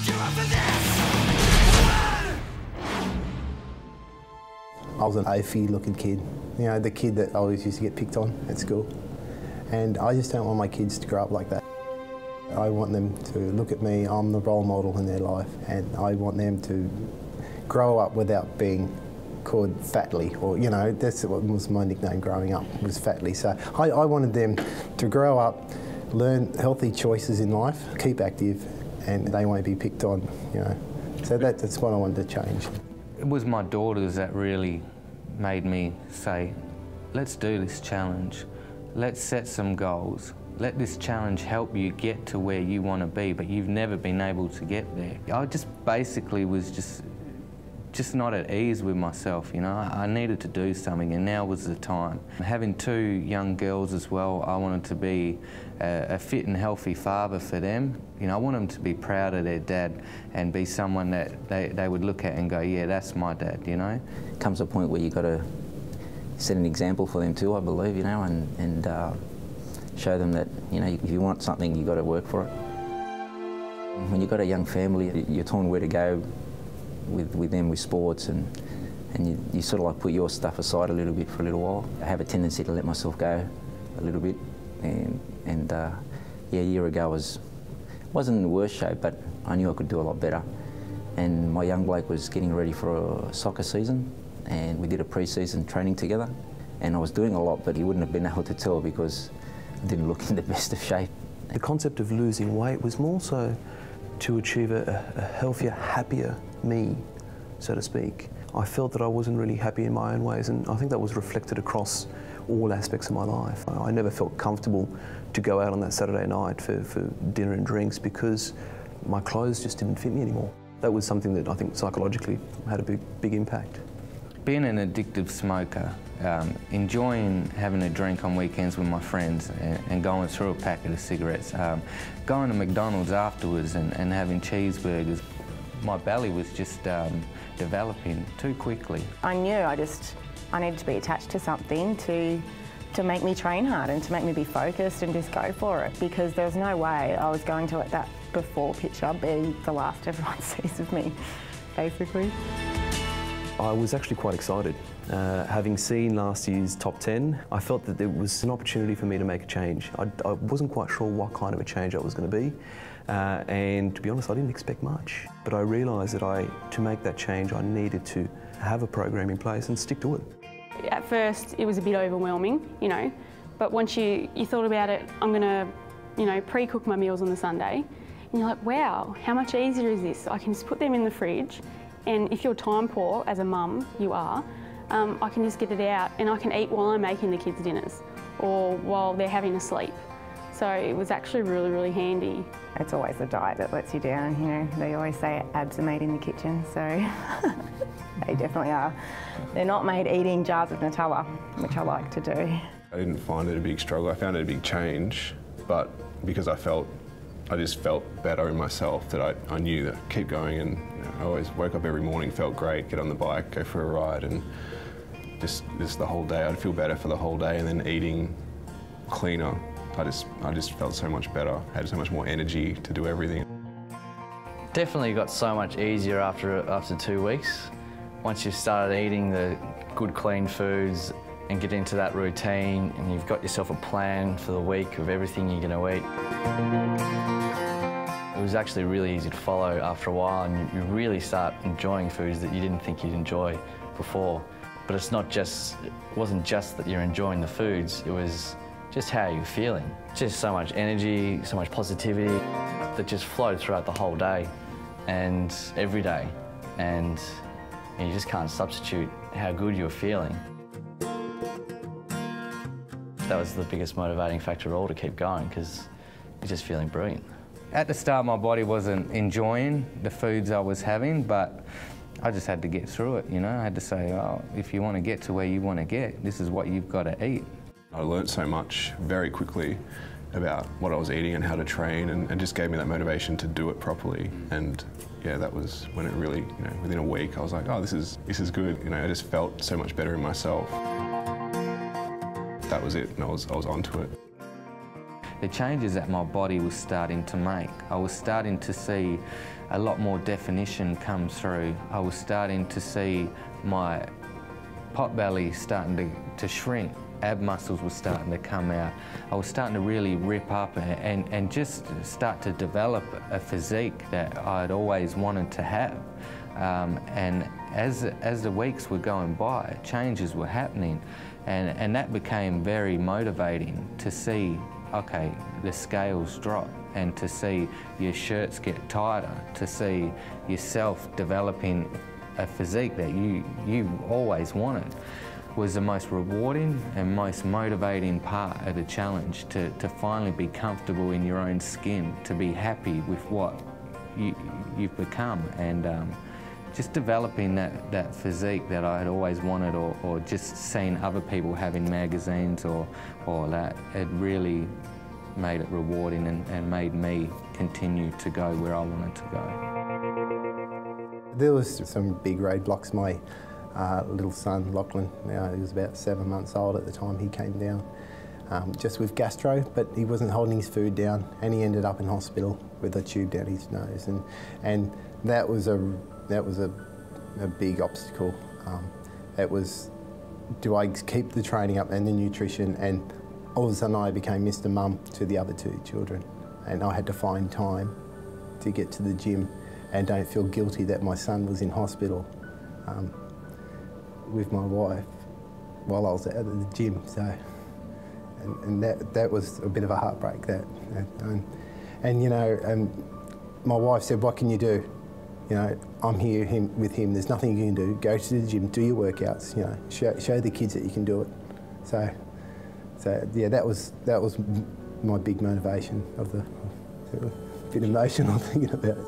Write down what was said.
I was an oafy looking kid, you know, the kid that always used to get picked on at school. And I just don't want my kids to grow up like that. I want them to look at me, I'm the role model in their life, and I want them to grow up without being called Fatly, or, you know, that's what was my nickname growing up, was Fatly. So I wanted them to grow up, learn healthy choices in life, keep active, and they won't be picked on, you know. So that's what I wanted to change. It was my daughters that really made me say, let's do this challenge. Let's set some goals. Let this challenge help you get to where you want to be, but you've never been able to get there. I just basically was just not at ease with myself, you know. I needed to do something, and now was the time. Having two young girls as well, I wanted to be a fit and healthy father for them. You know, I want them to be proud of their dad and be someone that they would look at and go, yeah, that's my dad, you know. Comes a point where you've got to set an example for them too, I believe, you know, and show them that, you know, if you want something, you've got to work for it. When you've got a young family, you're torn where to go with them with sports, and you sort of like put your stuff aside a little bit for a little while. I have a tendency to let myself go a little bit, and yeah, a year ago wasn't in the worst shape, but I knew I could do a lot better. And my young bloke was getting ready for a soccer season, and we did a pre-season training together, and I was doing a lot, but he wouldn't have been able to tell because I didn't look in the best of shape. The concept of losing weight was more so to achieve a healthier, happier me, so to speak. I felt that I wasn't really happy in my own ways, and I think that was reflected across all aspects of my life. I never felt comfortable to go out on that Saturday night for dinner and drinks because my clothes just didn't fit me anymore. That was something that I think psychologically had a big impact. Being an addictive smoker, enjoying having a drink on weekends with my friends and going through a packet of cigarettes, going to McDonald's afterwards and having cheeseburgers, my belly was just developing too quickly. I knew I needed to be attached to something to make me train hard and to make me be focused and just go for it, because there was no way I was going to let that before picture be the last everyone sees of me, basically. I was actually quite excited. Having seen last year's top 10, I felt that there was an opportunity for me to make a change. I wasn't quite sure what kind of a change I was going to be, and to be honest, I didn't expect much. But I realised that to make that change, I needed to have a program in place and stick to it. At first, it was a bit overwhelming, you know, but once you thought about it, I'm going to, you know, pre-cook my meals on the Sunday, and you're like, wow, how much easier is this? I can just put them in the fridge, and if you're time poor, as a mum, you are, I can just get it out and I can eat while I'm making the kids' dinners or while they're having a sleep. So it was actually really, really handy. It's always the diet that lets you down, you know. They always say abs are made in the kitchen, so they definitely are. They're not made eating jars of Nutella, which I like to do. I didn't find it a big struggle. I found it a big change, but because I just felt better in myself, that I knew that keep going, and you know, I always woke up every morning, felt great, get on the bike, go for a ride, and just the whole day, I'd feel better for the whole day, and then eating cleaner, I just felt so much better, had so much more energy to do everything. Definitely got so much easier after 2 weeks. Once you've started eating the good clean foods and get into that routine, and you've got yourself a plan for the week of everything you're going to eat. It was actually really easy to follow after a while, and you really start enjoying foods that you didn't think you'd enjoy before. But it wasn't just that you're enjoying the foods, it was just how you're feeling. Just so much energy, so much positivity that just flowed throughout the whole day and every day. And you just can't substitute how good you're feeling. That was the biggest motivating factor of all to keep going, because you're just feeling brilliant. At the start, my body wasn't enjoying the foods I was having, but I just had to get through it, you know. I had to say, oh, if you want to get to where you want to get, this is what you've got to eat. I learnt so much very quickly about what I was eating and how to train, and just gave me that motivation to do it properly. And yeah, that was when it really, you know, within a week, I was like, oh, this is good. You know, I just felt so much better in myself. That was it, and I was onto it. the changes that my body was starting to make. I was starting to see a lot more definition come through. I was starting to see my pot belly starting to shrink. Ab muscles were starting to come out. I was starting to really rip up and just start to develop a physique that I'd always wanted to have. And as the weeks were going by, changes were happening, and that became very motivating to see, okay, the scales drop, and to see your shirts get tighter, to see yourself developing a physique that you always wanted, was the most rewarding and most motivating part of the challenge, to finally be comfortable in your own skin, to be happy with what you've become, and just developing that physique that I had always wanted, or just seeing other people having magazines or that, it really made it rewarding and made me continue to go where I wanted to go. There was some big roadblocks. My little son, Lachlan, now he was about 7 months old at the time he came down, just with gastro, but he wasn't holding his food down, and he ended up in hospital with a tube down his nose, and that was a big obstacle. It was, do I keep the training up and the nutrition? And all of a sudden I became Mr. Mum to the other two children, and I had to find time to get to the gym and don't feel guilty that my son was in hospital with my wife while I was out of the gym. So, and that was a bit of a heartbreak. And you know, my wife said, "What can you do? You know, I'm here with him. There's nothing you can do. Go to the gym, do your workouts. You know, show the kids that you can do it." So yeah, that was my big motivation of a bit emotional thinking about it.